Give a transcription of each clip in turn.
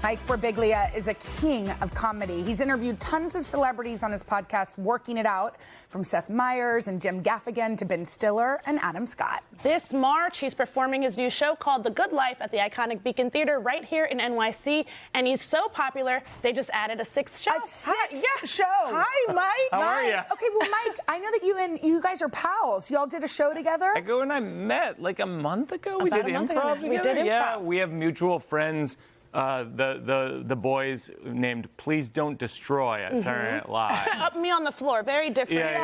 Mike Birbiglia is a king of comedy. He's interviewed tons of celebrities on his podcast, Working It Out, from Seth Meyers and Jim Gaffigan to Ben Stiller and Adam Scott. This March, he's performing his new show called The Good Life at the iconic Beacon Theater right here in NYC. And he's so popular, they just added a sixth show. A sixth show. Hi, Mike. How are you? Okay, well, Mike, I know that you guys are pals. Y'all did a show together? Ego and I met like a month ago. We did improv together. We did improv. Yeah, we have mutual friends. The boys named Please Don't Destroy at Saturday Night Live. Up me on the floor, very different.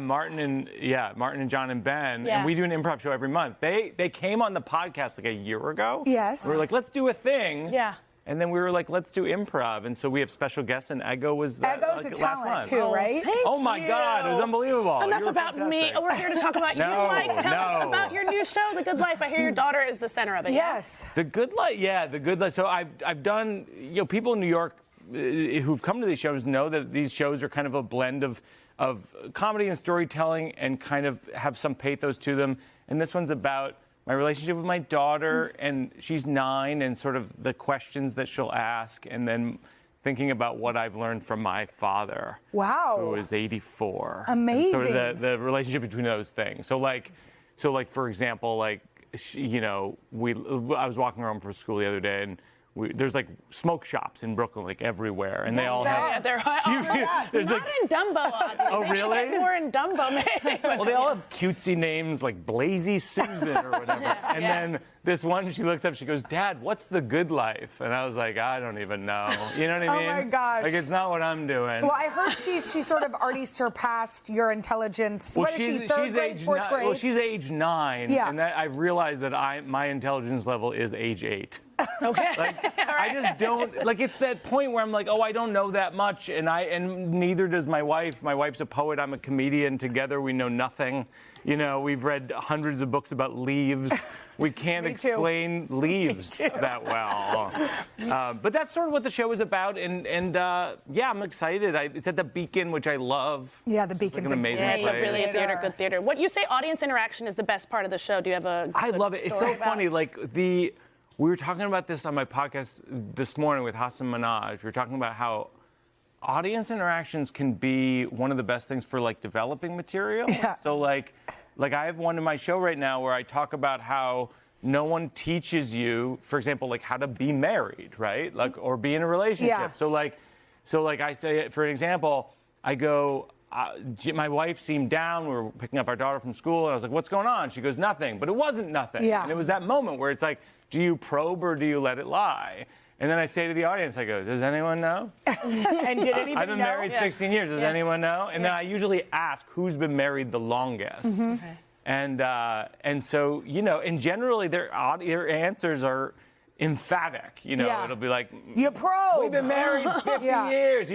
Martin and John and Ben, Yeah. and we do an improv show every month. They came on the podcast like a year ago. Yes. We were like, let's do a thing. Yeah. And then we were like, let's do improv. And so we have special guests, and Ego was Ego's a last talent, month. too, right? Oh, my God, it was unbelievable. Enough You were about me. fantastic. We're here to talk about you, Mike. Tell us about your new show, The Good Life. I hear your daughter is the center of it. Yes. The Good Life, The Good Life. So I've done, people in New York who've come to these shows know that these shows are kind of a blend of comedy and storytelling and kind of have some pathos to them. And this one's about my relationship with my daughter, and she's 9, and sort of the questions that she'll ask, and then thinking about what I've learned from my father. Wow. Who is 84. Amazing. And sort of the relationship between those things. So for example, I was walking around for school the other day, and there's like smoke shops in Brooklyn, like everywhere, and they all have. They're Not in Dumbo, obviously. Oh, really? More in Dumbo, maybe. Well, they all have cutesy names like Blazy Susan or whatever. Then this one, she looks up, she goes, "Dad, what's the good life?" And I was like, I don't even know. You know what I mean? Oh my gosh. Like, it's not what I'm doing. Well, I heard she's sort of already surpassed your intelligence. Well, what is she, third grade, fourth grade? Well, she's age 9, Yeah. and I've realized that my intelligence level is age 8. Okay. I just don't, it's that point where I'm like, oh, I don't know that much, and neither does my wife. My wife's a poet, I'm a comedian. Together we know nothing. We've read hundreds of books about leaves. We can't explain leaves that well. But that's sort of what the show is about, and I'm excited. It's at the Beacon, which I love. Yeah, the Beacon's an amazing It's place. really a theater, good theater. What you say, audience interaction is the best part of the show. Do you have a I good love it. It's so story about funny. We were talking about this on my podcast this morning with Hassan Minaj. We were talking about how audience interactions can be one of the best things for developing material. Yeah. So I have one in my show right now where I talk about how no one teaches you, for example, how to be married, right? Or be in a relationship. Yeah. So I say, for an example, I go, my wife seemed down. We were picking up our daughter from school, and I was like, "What's going on?" She goes, "Nothing." But it wasn't nothing. Yeah. And it was that moment where it's like, do you probe or do you let it lie? And then I say to the audience, I go, "Does anyone know?" And did anybody I've been know? married 16 years. Does anyone know? And then I usually ask who's been married the longest. Okay. And so, and generally their answers are emphatic. Yeah. It'll be like, You probe. "We've been married 50 Yeah. years,"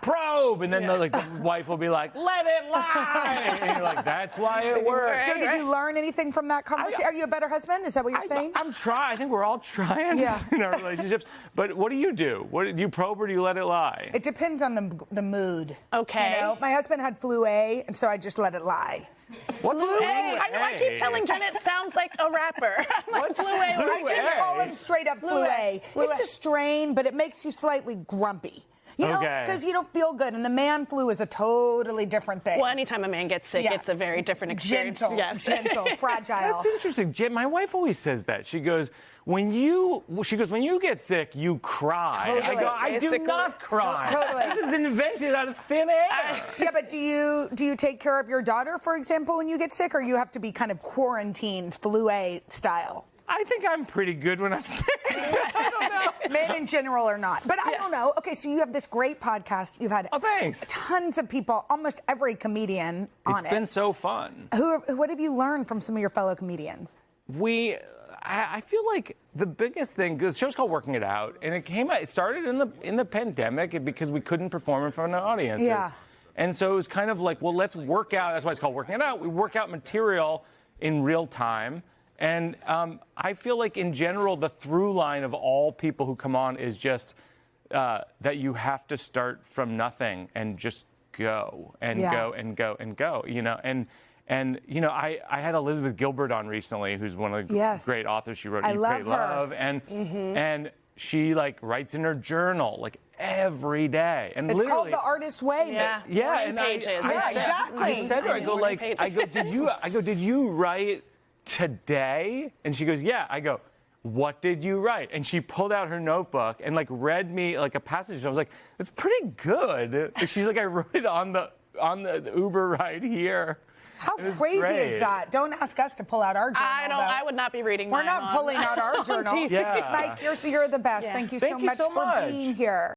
probe, and then the wife will be like, "Let it lie," and you're like, "That's why it works." So did you learn anything from that conversation? Are you a better husband? Is that what you're saying? I'm trying. I think we're all trying in our relationships. But what do you do? Do you probe or do you let it lie? It depends on the mood. Okay. My husband had flu A, and so I just let it lie. What's Flu A? I keep telling Jenna it sounds like a rapper. What's Flu A? I just call him straight up flu A. It's A. a strain, but it makes you slightly grumpy. Because you don't feel good. And the man flu is a totally different thing. Well, anytime a man gets sick, it's a very different experience. Gentle, fragile. That's interesting. My wife always says that. She goes, when you get sick, you cry. Totally. I go, I do not cry. Totally. This is invented out of thin air. Yeah, but do you take care of your daughter, for example, when you get sick, or you have to be kind of quarantined flu A style? I think I'm pretty good when I'm sick. I don't know. Men in general or not. But I don't know. Okay, so you have this great podcast. You've had thanks. Tons of people, almost every comedian on it. It's been so fun. What have you learned from some of your fellow comedians? I feel like the biggest thing, the show's called Working It Out, and it started in the pandemic because we couldn't perform in front of audiences. Yeah. And so it was kind of like, well, let's work out. That's why it's called Working It Out. We work out material in real time. And I feel like, in general, the through line of all people who come on is just that you have to start from nothing and just go and go and go and go, And, you know, I had Elizabeth Gilbert on recently, who's one of the great authors. She wrote Eat, Pray, Love. And she, like, writes in her journal, like, every day. And it's literally, called The Artist Way. Yeah, and pages. Exactly. I said to her, I go, did you write today? And she goes, yeah. I go, what did you write? And she pulled out her notebook and like read me like a passage. I was like, that's pretty good. She's like, I wrote it on the Uber ride here. How crazy is that? Don't ask us to pull out our journal. I would not be reading mine. We're not pulling out our journal. Yeah. Mike, you're the best. Thank you so much for being here.